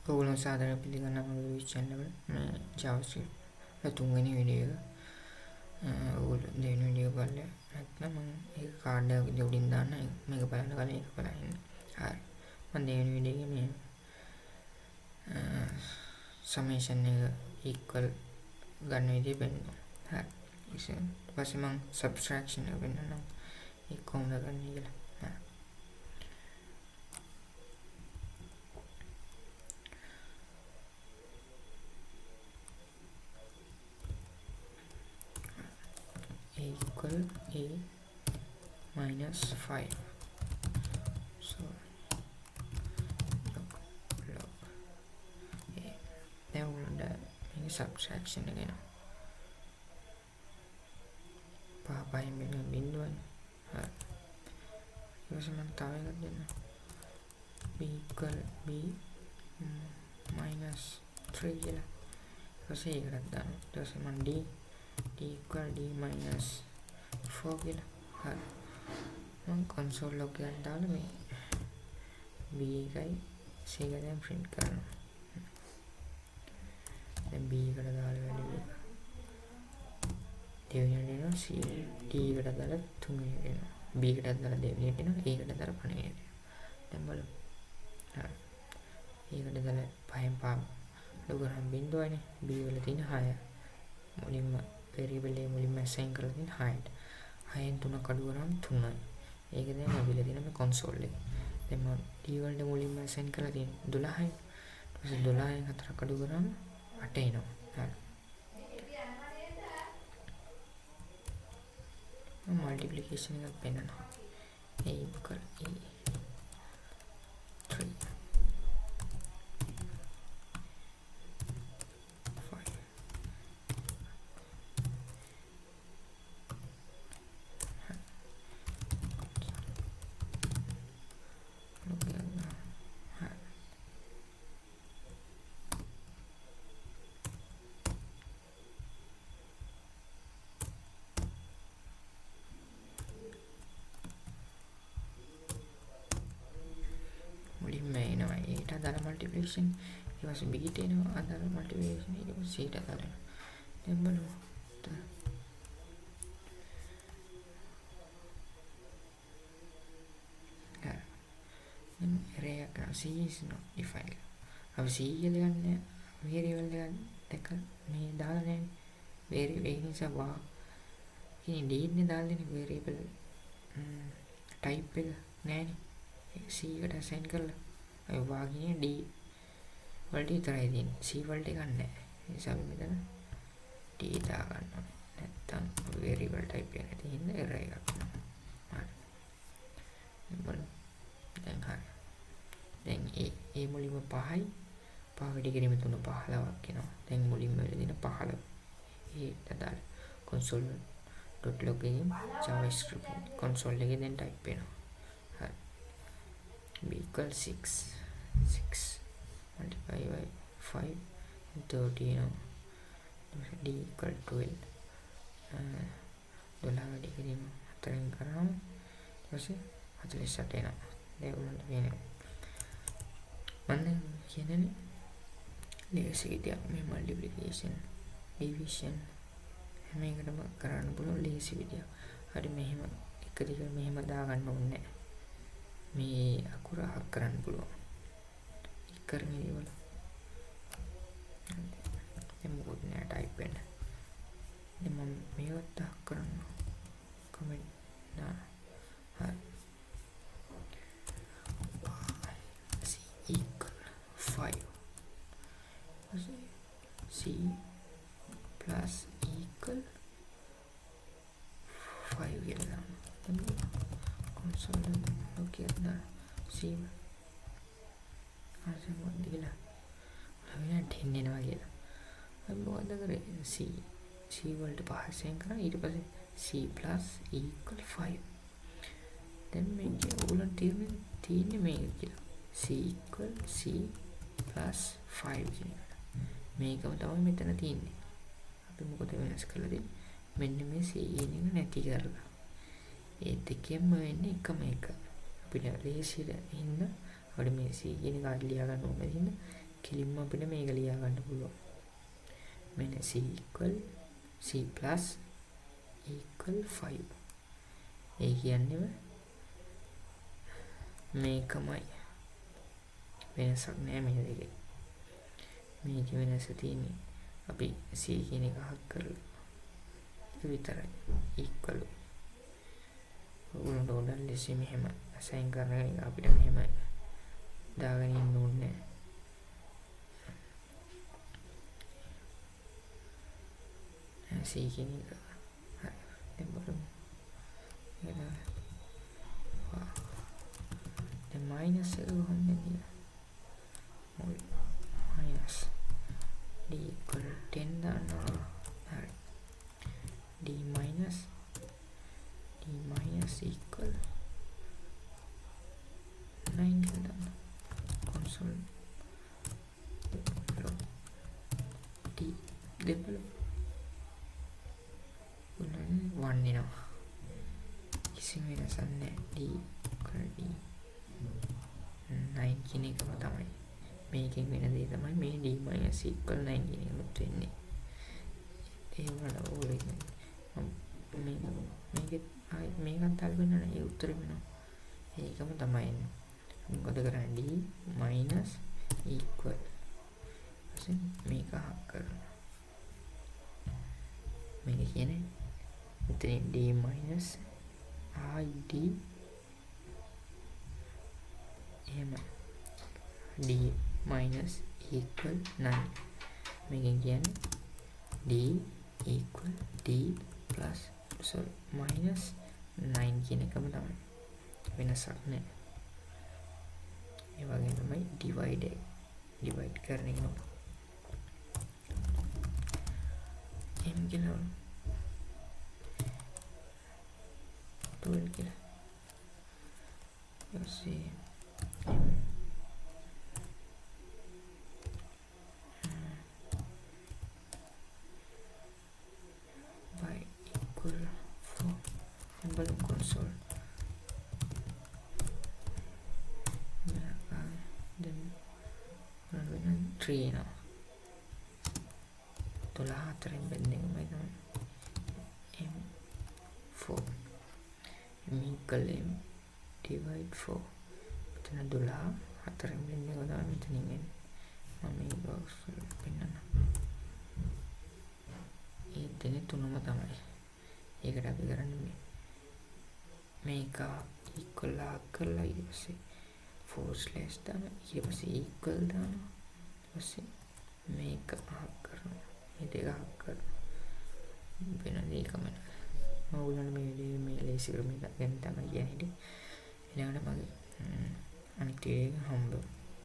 ඔයගොල්ලෝ සාදරයෙන් පිළිගන්නවා මගේ YouTube channel එකට. මේ JavaScript තුන්වෙනි වීඩියෝ එක. ඔයගොල්ලෝ දෙවෙනි වීඩියෝ බලලා නැත්නම් මම ඒක කාඩ් එකක් විදිහට උඩින් දාන්න මේක බලන්න කලින් ඒක බලන්න. හරි. මම දෙවෙනි වීඩියෝ එකේ මේ summation එක equal ගන්න විදිහ පෙන්නනවා. හරි. ඊට පස්සේ මම subtraction එක පෙන්නනවා. ඒක කොහොමද ගන්න කියලා. හරි. equal a minus 5. So log a. Then we'll do subtraction again. Papai dengan binduan. Terus tahu kan dia b equal b minus 3 lah. Terus ini kan terus d equal d minus 4 gila. Hal mang console log yang dalam ni b kai c kan yang print kan dan b kada dalam value දෙවෙනි වෙනවා c d එකට දාලා තුන්වෙනි වෙනවා b එකට දාලා දෙවෙනි වෙනවා a එකට දාලා පළවෙනි වෙනවා දැන් බලමු හරි ඒකට දාලා පහෙන් පාම ලොගරම් බිඳුවනේ b වල තියෙන 6 මුලින්ම variable එක මුලින්ම assign කරලා තියෙන 6ට 6න් 3 කඩු කරාම 3යි ඒක දැන් අපිලා තියෙන මේ console එකේ දැන් මම d වලට මුලින්ම assign කරලා තියෙන 12යි ඊට පස්සේ 12න් 4 කඩු කරාම 8 එනවා හරි multiplication එකක් පෙන්නනවා a equal a 3 adalah multiplication it was big adalah multiplication it was c adalah dan belum dan array akan c is not defined अब c කියන්නේ variable එකක් මේ දාලා නැහැ variable එක නිසා වා ඉතින් d නේ දාලා දෙන්නේ variable type එක නැහැනේ c එකට assign කරලා අය වාගේ d වලට විතරයි තියෙන්නේ c වලට ගන්න නැහැ ඒ නිසා අපි මෙතන d දා ගන්න ඕනේ නැත්තම් variable type එක නැති හින්දා error එකක් එනවා හරි දැන් හරි දැන් ඒ මුලින්ම 5යි 5 වැඩි කිරීම 3 15ක් එනවා දැන් මුලින්ම වෙලා දෙන 15 ඒකට දාලා console.log එකෙන් JavaScript console එකේ දැන් type වෙනවා හරි b equal 6 multiplied by 5 13 d equal 12 12 වැඩි කිරීම 4න් කරාම ඊපස්සේ 48 එනවා දැන් උනට වෙනවා මම කියන්නේ ලේසි විදියක් මේ multiplication division හැම එකටම කරන්න පුළුවන් ලේසි විදියක් හරි මෙහෙම එක දිගට මෙහෙම දාගන්න ඕනේ මේ අකුර හක් කරන්න පුළුවන් කරන්නේ ඒවල දැන් මොකද නෑ ටයිප් වෙන්න දැන් මම මේවත් හක් කරන්න කමෙන්ට් දාන්න හරි c equal 5 c plus equal 5 කියලා console okay dah c ආසෙ මොකද කියලා ලැබෙන 10 එනවා කියලා අපි මොකද කරේ c වලට පහසෙන් කරා ඊට පස්සේ c plus equal 5 දැන් මේක ඕගොල්ලන් තියෙන්නේ මේක කියලා c equal c plus 5 කියන එක මේකම තමයි මෙතන තියෙන්නේ අපි මොකද වෙනස් කරලා දෙන්නේ මෙන්න මේ c කියන එක නැති කරලා ඒ දෙකෙන්ම වෙන්නේ එකම එක අපිට ලේසියට ඉන්න අපිට මේ c කියන එක අඩ ලියා ගන්න ඕනේ හින්දා කෙලින්ම අපිට මේක ලියා ගන්න පුළුවන්. මෙන්න c plus equal 5. ඒ කියන්නේ මේකමයි. වෙනසක් නෑ මේ දෙකේ. මේක වෙනස තියෙන්නේ අපි c කියන එක හක් කරලා ඒක විතරයි. equal උලුණු උඩන් ලෙස මෙහෙම අසයින් කරගෙන අපිට මෙහෙම දාගෙන ඉන්න ඕනේ. c කියන එක හරි. දැන් බලමු. දැන් මයිනස් එක කොහොමද කියලා. minus d equal 10 දානවා. හරි. d minus equal 9 කියලා දානවා. console log d දෙපළ 1 එනවා. කිසිම වෙනසක් නැහැ. d equal d 9 කියන එකම තමයි. මේකෙන් වෙන දේ තමයි මේ d minus equal 9 කියන එකත් වෙන්නේ. ඒ වල ඕලෙන්නේ මේකත් අල්ලන්න ඒ උත්තරේ වෙනවා. ඒකම තමයි එන්නේ. මොකද කරන්නේ d minus equal ඊපස්සේ මේක හක් කරනවා. මේක කියන්නේ මෙතන d minus id එහෙම d minus equal 9. මේකෙන් කියන්නේ d equal d plus minus 9 කියන එකම තමයි. වෙනසක් නැහැ. ඒ වගේ තමයි divide කරන එක. m කියලා 12 කියලා. ඊපස්සේ by equal 4 symbol console. Then 3 now. 4 bending by the m4 m equal m divide 4. මෙතන 4 බෙන්ඩින් එක තමයි මෙතනින් එන්නේ. මම මේ බොක්ස් වල පෙන්නන්න. ඒ දෙන්නේ තුනම තමයි. ඒකට අපි කරන්නේ මේක equal කරලා ඊට පස්සේ / දානවා. ඊට පස්සේ equal දානවා. ඊට පස්සේ මේක හක් කරනවා. මේ දෙක හක් කරනවා. වෙන දෙයකම ඕගොල්ලෝ මේ ලේසි ක්‍රමයක් ගැන තමයි කියන්නේ. ඊළඟට මගේ අනිත් එක හම්බ